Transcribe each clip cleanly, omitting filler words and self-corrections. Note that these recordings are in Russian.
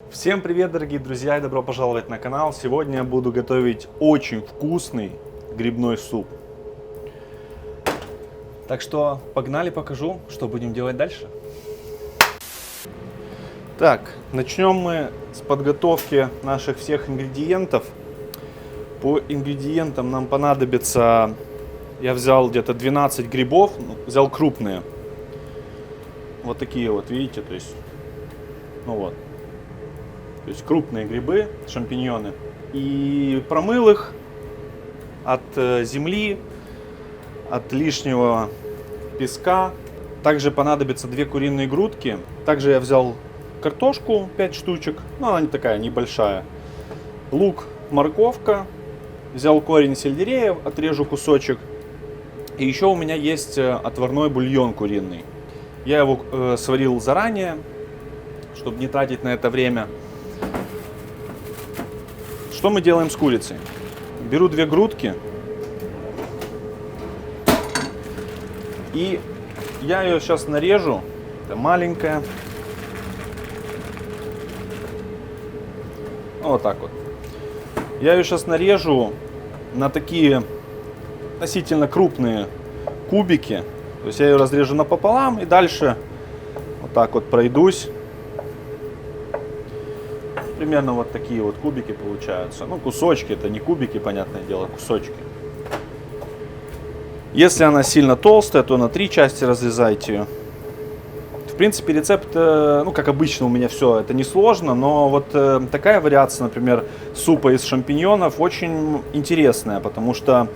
Всем привет, дорогие друзья, и добро пожаловать на канал. Сегодня я буду готовить очень вкусный грибной суп. Так что погнали, покажу, что будем делать дальше. Так, начнем мы с подготовки наших всех ингредиентов. По ингредиентам нам понадобится, я взял где-то 12 грибов, взял крупные. Вот такие вот, видите, то есть, То есть крупные грибы, шампиньоны. И промыл их от земли, от лишнего песка. Также понадобится 2 куриные грудки. Также я взял картошку 5 штучек, но она не такая, небольшая. Лук, морковка. Взял корень сельдерея, отрежу кусочек. И еще у меня есть отварной бульон куриный. Я его сварил заранее, чтобы не тратить на это время. Что мы делаем с курицей? Беру 2 грудки. И я ее сейчас нарежу. Это маленькая. Вот так вот. Я ее сейчас нарежу на такие относительно крупные кубики. То есть я ее разрежу напополам и дальше вот так вот пройдусь. Примерно вот такие вот кубики получаются. Ну, кусочки, это не кубики, понятное дело, кусочки. Если она сильно толстая, то на 3 части разрезайте ее. В принципе, рецепт, как обычно у меня все, это несложно, но вот такая вариация, например, супа из шампиньонов очень интересная, потому что,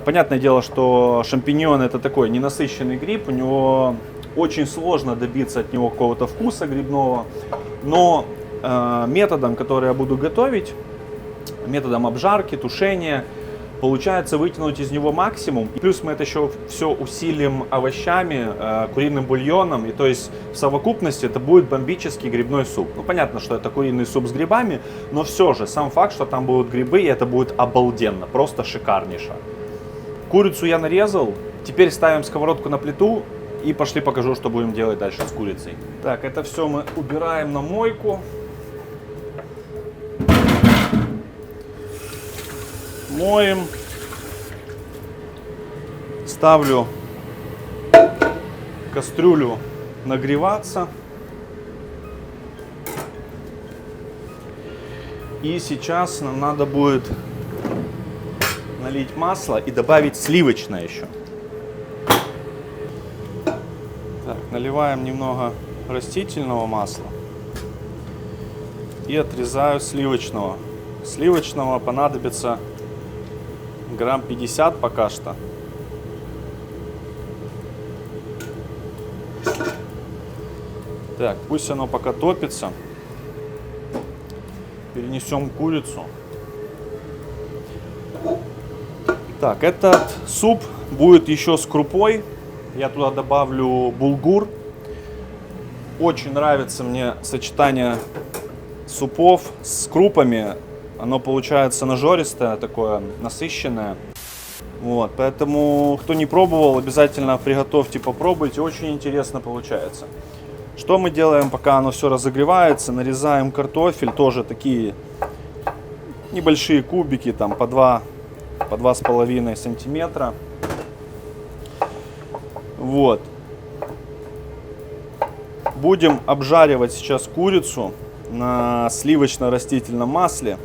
понятное дело, что шампиньон это такой ненасыщенный гриб, у него очень сложно добиться от него какого-то вкуса грибного, но методом, который я буду готовить, методом обжарки, тушения, получается вытянуть из него максимум. И плюс мы это еще все усилим овощами, куриным бульоном. И то есть в совокупности это будет бомбический грибной суп. Ну, понятно, что это куриный суп с грибами, но все же сам факт, что там будут грибы, и это будет обалденно, просто шикарнейше. Курицу я нарезал. Теперь ставим сковородку на плиту и пошли покажу, что будем делать дальше с курицей. Так, это все мы убираем на мойку. Моем, ставлю кастрюлю нагреваться. И сейчас нам надо будет налить масло и добавить сливочное еще. Так, наливаем немного растительного масла и отрезаю сливочного. Сливочного понадобится грамм 50 пока что. Так, пусть оно пока топится. Перенесем курицу. Так, этот суп будет еще с крупой. Я туда добавлю булгур. Очень нравится мне сочетание супов с крупами. Оно получается нажористое, такое насыщенное. Вот, поэтому, кто не пробовал, обязательно приготовьте, попробуйте. Очень интересно получается. Что мы делаем, пока оно все разогревается? Нарезаем картофель, тоже такие небольшие кубики, там по 2,5 сантиметра. Вот. Будем обжаривать сейчас курицу на сливочно-растительном масле.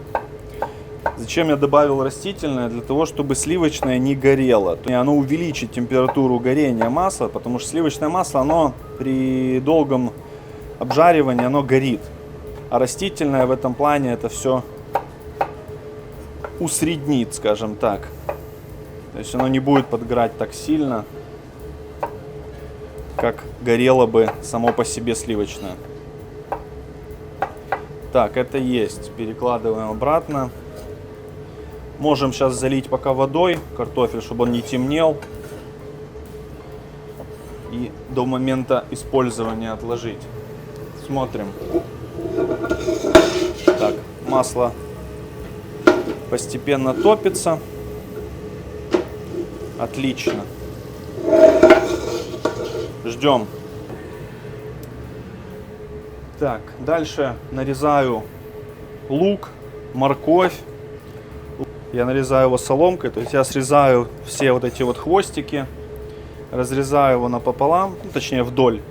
Зачем я добавил растительное? Для того, чтобы сливочное не горело. Оно увеличит температуру горения масла, потому что сливочное масло, оно при долгом обжаривании, оно горит. А растительное в этом плане это все усреднит, скажем так. То есть оно не будет подгорать так сильно, как горело бы само по себе сливочное. Так, это есть. Перекладываем обратно. Можем сейчас залить пока водой картофель, чтобы он не темнел. И до момента использования отложить. Смотрим. Так, масло постепенно топится. Отлично. Ждем. Так, дальше нарезаю лук, морковь. Я нарезаю его соломкой, то есть я срезаю все вот эти вот хвостики, разрезаю его напополам, ну, точнее вдоль.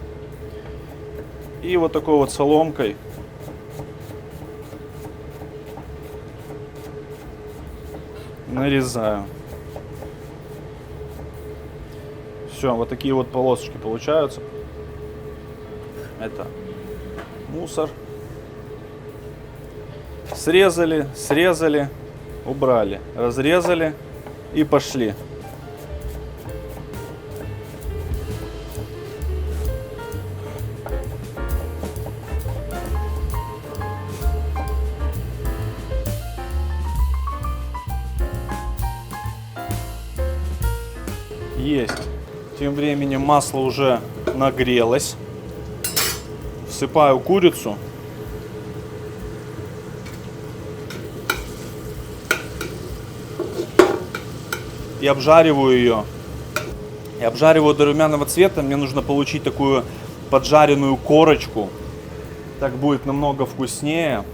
И вот такой вот соломкой нарезаю. Все, вот такие вот полосочки получаются. Это мусор. Срезали, срезали, убрали, разрезали и пошли. Есть. Тем временем масло уже нагрелось. Всыпаю курицу. И обжариваю ее. И обжариваю до румяного цвета. Мне нужно получить такую поджаренную корочку. Так будет намного вкуснее.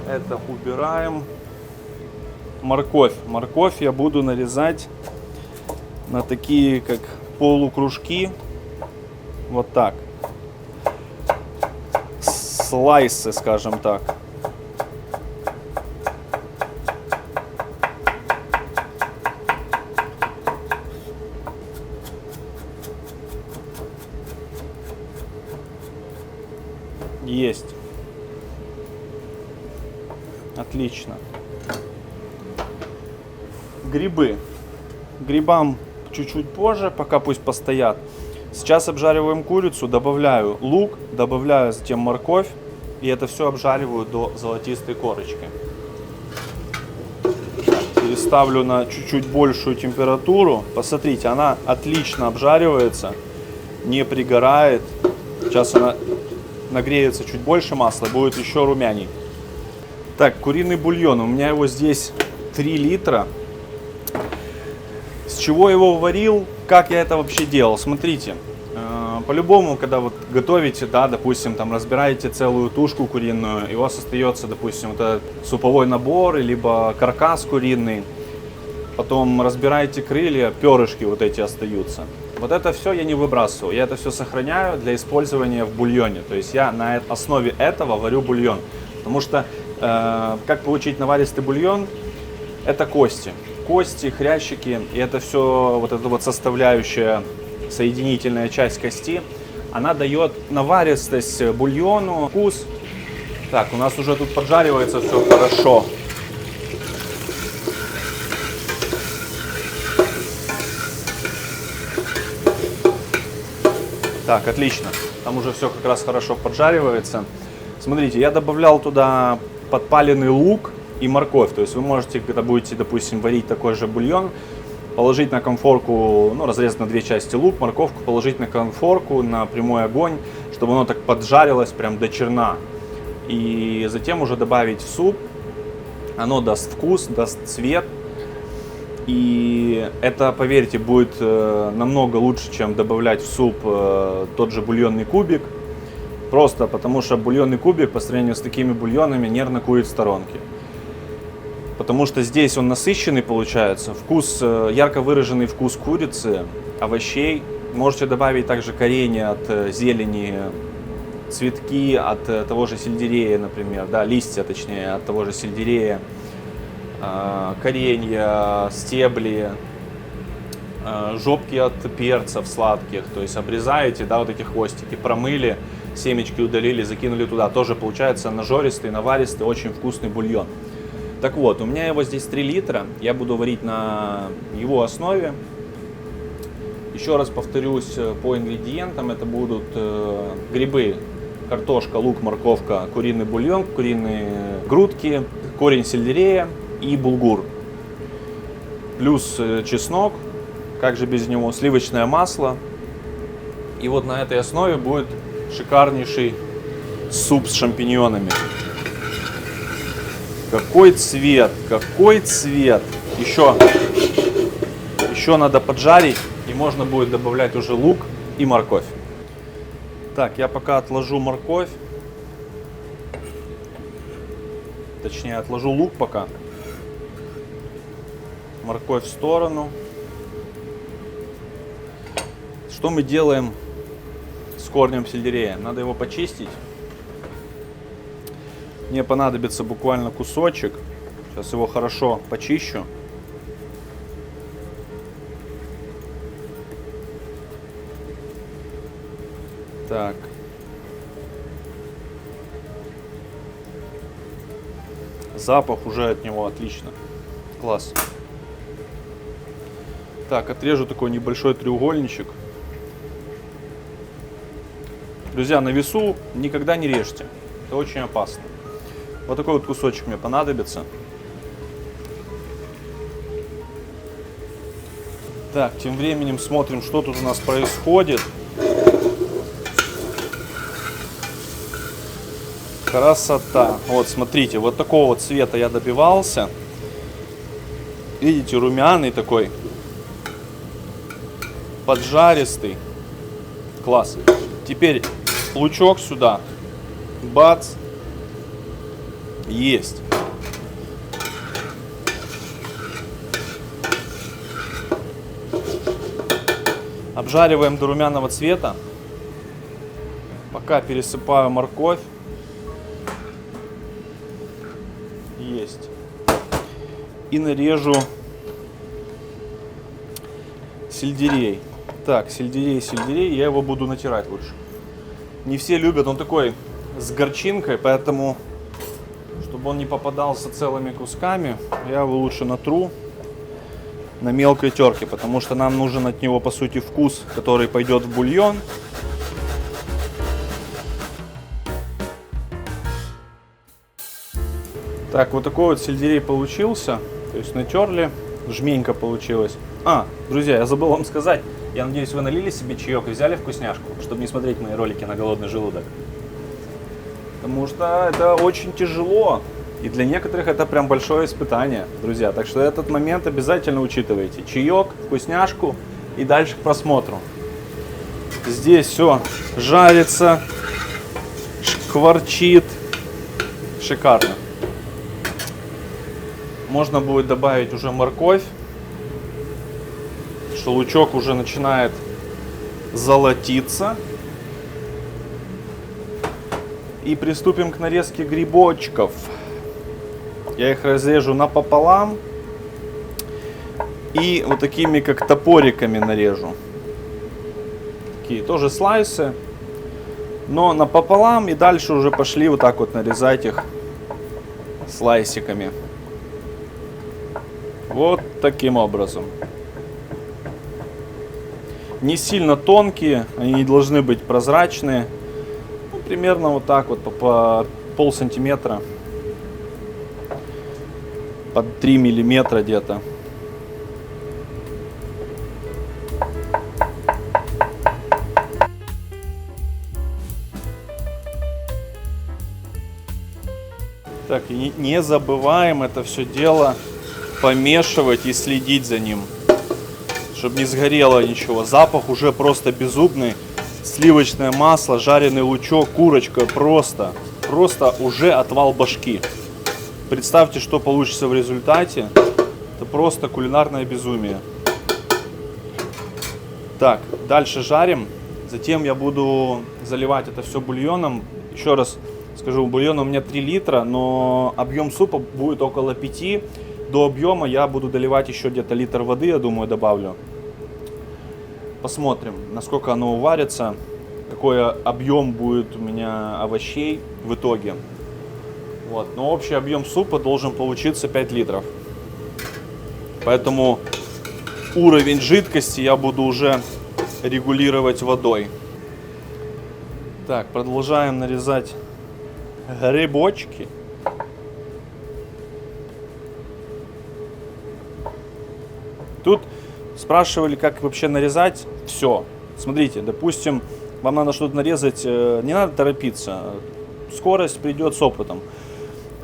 Это убираем. Морковь. Морковь я буду нарезать на такие, как полукружки. Вот так. Слайсы, скажем так. Есть. Отлично. Грибы. Грибам чуть-чуть позже, пока пусть постоят. Сейчас обжариваем курицу, добавляю лук, добавляю затем морковь. И это все обжариваю до золотистой корочки. Переставлю на чуть-чуть большую температуру. Посмотрите, она отлично обжаривается, не пригорает. Сейчас она нагреется чуть больше масла, будет еще румяней. Так, куриный бульон. У меня его здесь 3 литра. С чего я его варил? Как я это вообще делал? Смотрите, по-любому, когда вот готовите, да, допустим, там разбираете целую тушку куриную, и у вас остается, допустим, вот этот суповой набор, либо каркас куриный, потом разбираете крылья, перышки вот эти остаются. Вот это все я не выбрасываю, я это все сохраняю для использования в бульоне. То есть я на основе этого варю бульон. Потому что как получить наваристый бульон? Это кости. Кости, хрящики, и это все, вот эта вот составляющая, соединительная часть кости, она дает наваристость бульону, вкус. Так, у нас уже тут поджаривается все хорошо. Так, отлично. Там уже все как раз хорошо поджаривается. Смотрите, я добавлял туда подпаленный лук и морковь. То есть вы можете, когда будете, допустим, варить такой же бульон, положить на конфорку, ну, разрезать на 2 части лук, морковку, положить на конфорку, на прямой огонь, чтобы оно так поджарилось прям до черна. И затем уже добавить в суп. Оно даст вкус, даст цвет. И это, поверьте, будет намного лучше, чем добавлять в суп тот же бульонный кубик. Просто потому что бульонный кубик по сравнению с такими бульонами нервно курит в сторонке. Потому что здесь он насыщенный получается, вкус, ярко выраженный вкус курицы, овощей. Можете добавить также коренья от зелени, цветки от того же сельдерея, например, да, листья, точнее, от того же сельдерея, коренья, стебли, жопки от перцев сладких. То есть обрезаете, да, вот эти хвостики, промыли, семечки удалили, закинули туда. Тоже получается нажористый, наваристый, очень вкусный бульон. Так вот, у меня его здесь 3 литра, я буду варить на его основе. Еще раз повторюсь по ингредиентам, это будут грибы, картошка, лук, морковка, куриный бульон, куриные грудки, корень сельдерея и булгур. Плюс чеснок, как же без него, сливочное масло. И вот на этой основе будет шикарнейший суп с шампиньонами. Какой цвет, какой цвет. Еще надо поджарить, и можно будет добавлять уже лук и морковь. Так, я пока отложу морковь. Точнее, отложу лук пока. Морковь в сторону. Что мы делаем с корнем сельдерея? Надо его почистить. Мне понадобится буквально кусочек. Сейчас его хорошо почищу. Так. Запах уже от него отлично. Класс. Так, отрежу такой небольшой треугольничек. Друзья, на весу никогда не режьте. Это очень опасно. Вот такой вот кусочек мне понадобится. Так, тем временем смотрим, что тут у нас происходит. Красота. Вот, смотрите, вот такого вот цвета я добивался. Видите, румяный такой. Поджаристый. Класс. Теперь лучок сюда. Бац. Есть. Обжариваем до румяного цвета. Пока пересыпаю морковь. Есть. И нарежу сельдерей. Так, сельдерей, я его буду натирать лучше. Не все любят, он такой с горчинкой, поэтому, чтобы он не попадался целыми кусками, я его лучше натру на мелкой терке, потому что нам нужен от него, по сути, вкус, который пойдет в бульон. Так, вот такой вот сельдерей получился, то есть натерли, жменька получилась. Друзья, я забыл вам сказать, я надеюсь, вы налили себе чаек и взяли вкусняшку, чтобы не смотреть мои ролики на голодный желудок. Потому что это очень тяжело, и для некоторых это прям большое испытание, друзья. Так что этот момент обязательно учитывайте. Чаек, вкусняшку и дальше к просмотру. Здесь все жарится, шкварчит, шикарно. Можно будет добавить уже морковь, что лучок уже начинает золотиться. И приступим к нарезке грибочков. Я их разрежу напополам и вот такими как топориками нарежу. Такие тоже слайсы, но напополам, и дальше уже пошли вот так вот нарезать их слайсиками. Вот таким образом. Не сильно тонкие, они не должны быть прозрачные. Ну, примерно вот так вот по полсантиметра. Под 3 миллиметра где-то. Так, и не забываем это все дело помешивать и следить за ним, чтобы не сгорело ничего. Запах уже просто безумный. Сливочное масло, жареный лучок, курочка, просто уже отвал башки. Представьте, что получится в результате. Это просто кулинарное безумие. Так, дальше жарим. Затем я буду заливать это все бульоном. Еще раз скажу, бульона у меня 3 литра, но объем супа будет около 5. До объема я буду доливать еще где-то литр воды, я думаю, добавлю. Посмотрим, насколько оно уварится, какой объем будет у меня овощей в итоге. Вот. Но общий объем супа должен получиться 5 литров. Поэтому уровень жидкости я буду уже регулировать водой. Так, продолжаем нарезать грибочки. Тут спрашивали, как вообще нарезать все. Смотрите, допустим, вам надо что-то нарезать, не надо торопиться. Скорость придет с опытом.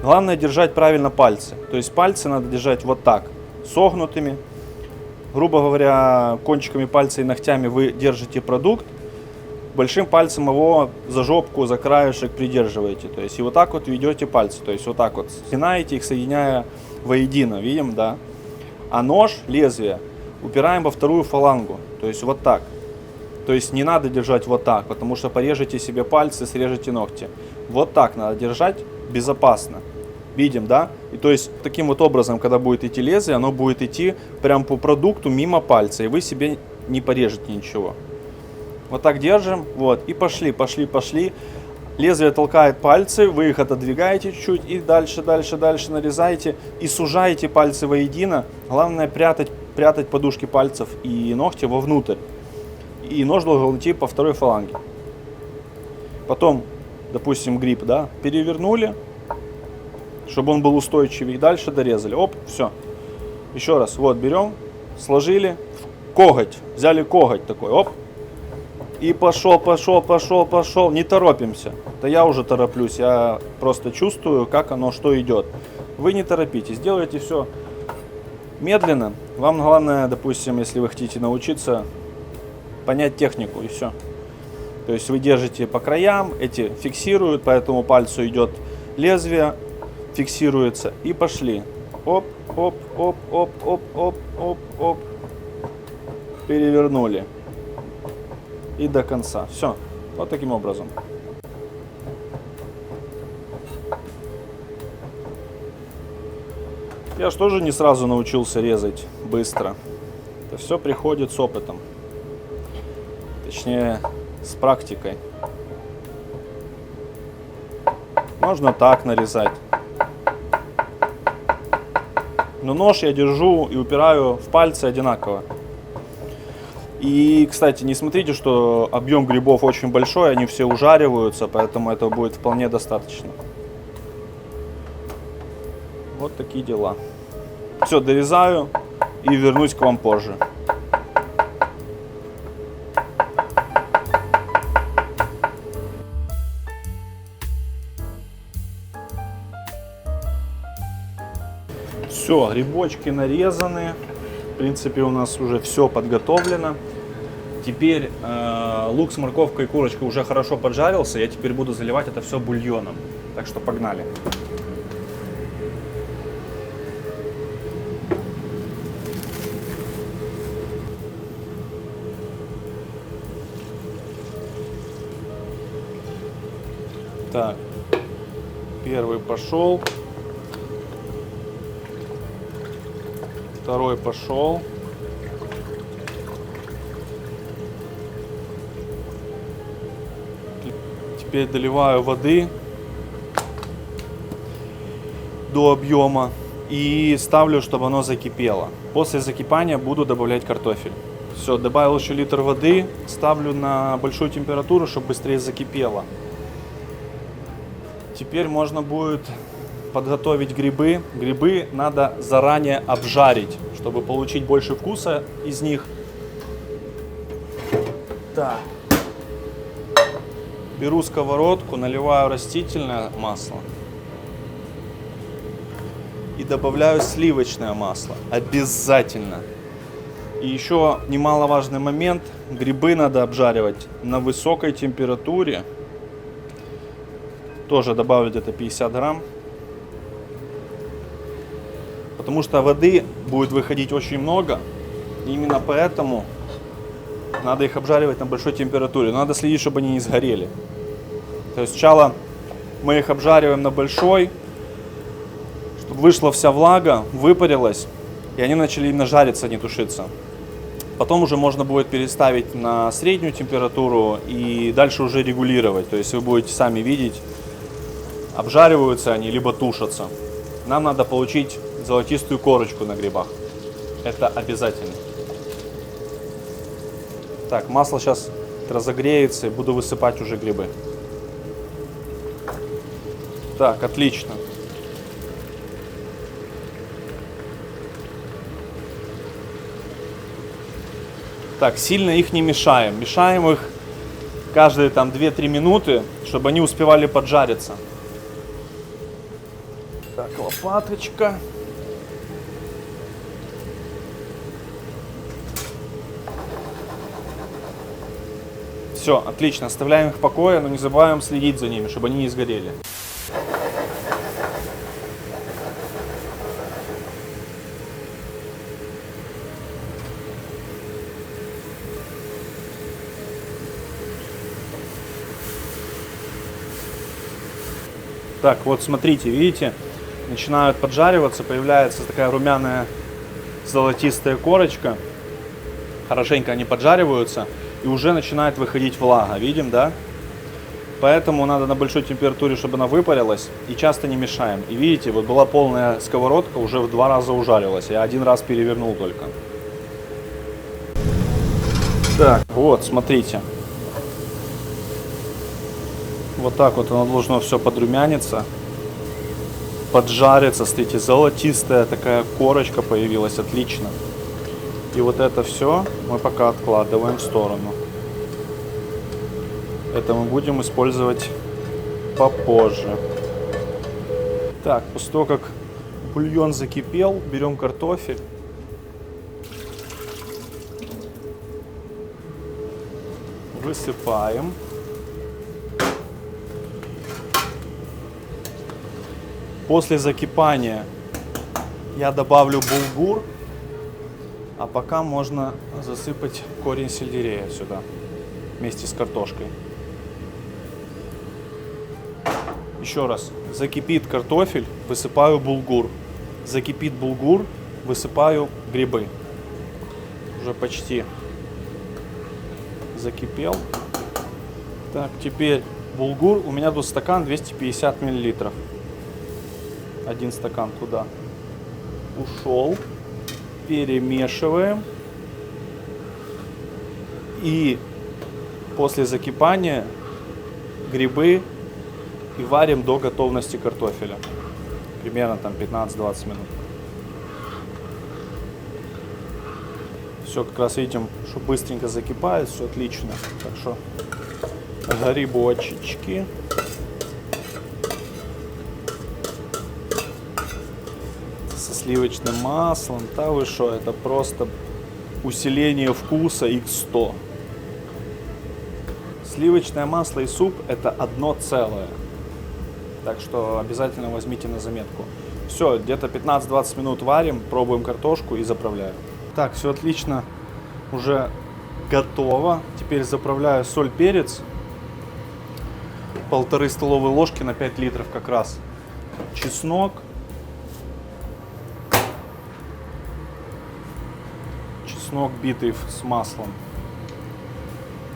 Главное держать правильно пальцы. То есть пальцы надо держать вот так, согнутыми. Грубо говоря, кончиками пальца и ногтями вы держите продукт. большим пальцем его за жопку, за краешек придерживаете. То есть и вот так вот ведете пальцы. То есть вот так вот сгинаете их, соединяя воедино. Видим, да? А нож, лезвие, упираем во вторую фалангу. То есть вот так. То есть не надо держать вот так, потому что порежете себе пальцы, срежете ногти. Вот так надо держать безопасно. Видим, да? И то есть таким вот образом, когда будет идти лезвие, оно будет идти прям по продукту мимо пальца. И вы себе не порежете ничего. Вот так держим, вот, и пошли, пошли, пошли. Лезвие толкает пальцы, вы их отодвигаете чуть-чуть и дальше, дальше, дальше нарезаете. И сужаете пальцы воедино. Главное прятать подушки пальцев и ногти вовнутрь. И нож должен идти по второй фаланге. Потом, допустим, гриб, да, перевернули, чтобы он был устойчивый. И дальше дорезали. Оп, все. Еще раз, вот, берем, сложили, коготь, взяли коготь такой, оп. И пошел, пошел, пошел, пошел. Не торопимся. Да я уже тороплюсь. Я просто чувствую, как оно, что идет. Вы не торопитесь. Делайте все медленно. Вам главное, допустим, если вы хотите научиться, понять технику и все. То есть вы держите по краям, эти фиксируют, по этому пальцу идет лезвие, фиксируется. И пошли. Оп, оп, оп, оп, оп, оп, оп, оп. Перевернули. И до конца. Все. Вот таким образом. Я же тоже не сразу научился резать быстро. Это все приходит с опытом. Точнее, с практикой. Можно так нарезать. Но нож я держу и упираю в пальцы одинаково. И, кстати, не смотрите, что объем грибов очень большой, они все ужариваются, поэтому этого будет вполне достаточно. Вот такие дела. Все, дорезаю и вернусь к вам позже. Все, грибочки нарезаны. В принципе, у нас уже все подготовлено. Теперь лук с морковкой и курочкой уже хорошо поджарился. Я теперь буду заливать это все бульоном. Так что погнали. Так, первый пошел. Второй пошел. Теперь доливаю воды до объема и ставлю, чтобы оно закипело. После закипания буду добавлять картофель. Все, добавил еще литр воды, ставлю на большую температуру, чтобы быстрее закипело. Теперь можно будет подготовить грибы. Грибы надо заранее обжарить, чтобы получить больше вкуса из них. Так. Беру сковородку, наливаю растительное масло и добавляю сливочное масло. Обязательно. И еще немаловажный момент. Грибы надо обжаривать на высокой температуре. Тоже добавлю где-то 50 грамм. Потому что воды будет выходить очень много. Именно поэтому надо их обжаривать на большой температуре. Надо следить, чтобы они не сгорели. То есть сначала мы их обжариваем на большой, чтобы вышла вся влага, выпарилась, и они начали именно жариться, а не тушиться. Потом уже можно будет переставить на среднюю температуру и дальше уже регулировать. То есть вы будете сами видеть, обжариваются они, либо тушатся. Нам надо получить золотистую корочку на грибах. Это обязательно. Так, масло сейчас разогреется и буду высыпать уже грибы. Так, отлично. Так, сильно их не мешаем. Мешаем их каждые там 2-3 минуты, чтобы они успевали поджариться. Так, лопаточка. Все, отлично, оставляем их в покое, но не забываем следить за ними, чтобы они не сгорели. Так, вот смотрите, видите, начинают поджариваться, появляется такая румяная золотистая корочка. Хорошенько они поджариваются, и уже начинает выходить влага, видим, да? Поэтому надо на большой температуре, чтобы она выпарилась, и часто не мешаем. И видите, вот была полная сковородка, уже в 2 раза ужарилась, я 1 раз перевернул только. Так, вот, смотрите. Вот так вот оно должно все подрумяниться, поджариться, смотрите, золотистая такая корочка появилась, отлично. И вот это все мы пока откладываем в сторону. Это мы будем использовать попозже. Так, после того, как бульон закипел, берем картофель. Высыпаем. После закипания я добавлю булгур, а пока можно засыпать корень сельдерея сюда вместе с картошкой. Еще раз, закипит картофель, высыпаю булгур. Закипит булгур, высыпаю грибы. Уже почти закипел. Так, теперь булгур. У меня тут стакан 250 мл. 1 стакан туда ушел. Перемешиваем. И после закипания грибы и варим до готовности картофеля. Примерно там 15-20 минут. Все, как раз видим, что быстренько закипает, все отлично. Так что грибочечки. Со сливочным маслом. Да вы что, это просто усиление вкуса x100. Сливочное масло и суп — это одно целое. Так что обязательно возьмите на заметку. Все, где-то 15-20 минут варим, пробуем картошку и заправляем. Так, все отлично, уже готово. Теперь заправляю соль, перец. 1,5 столовые ложки на 5 литров как раз. Чеснок. Чеснок битый с маслом.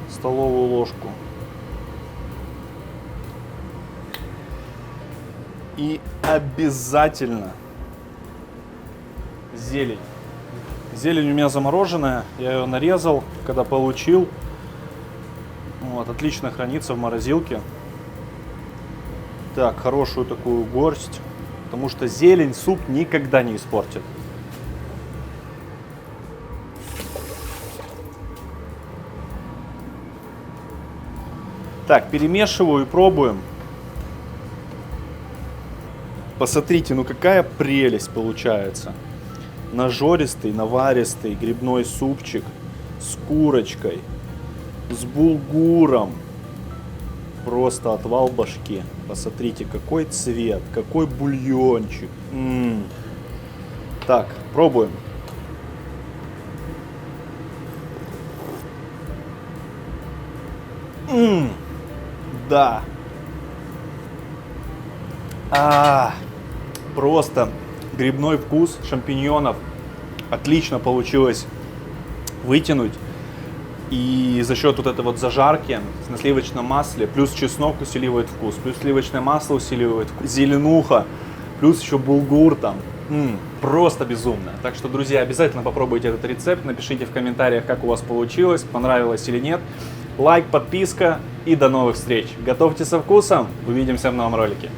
Столовую ложку. И обязательно зелень. Зелень у меня замороженная, я ее нарезал, когда получил. Вот, отлично хранится в морозилке. Так, хорошую такую горсть, потому что зелень суп никогда не испортит. Так, перемешиваю и пробуем. Посмотрите, ну какая прелесть получается. Нажористый, наваристый грибной супчик с курочкой, с булгуром. Просто отвал башки. Посмотрите, какой цвет, какой бульончик. Так, пробуем. Да. Просто грибной вкус шампиньонов отлично получилось вытянуть. И за счет вот этой вот зажарки на сливочном масле, плюс чеснок усиливает вкус, плюс сливочное масло усиливает вкус, зеленуха, плюс еще булгур там. Просто безумно. Так что, друзья, обязательно попробуйте этот рецепт, напишите в комментариях, как у вас получилось, понравилось или нет. Лайк, подписка и до новых встреч. Готовьте со вкусом, увидимся в новом ролике.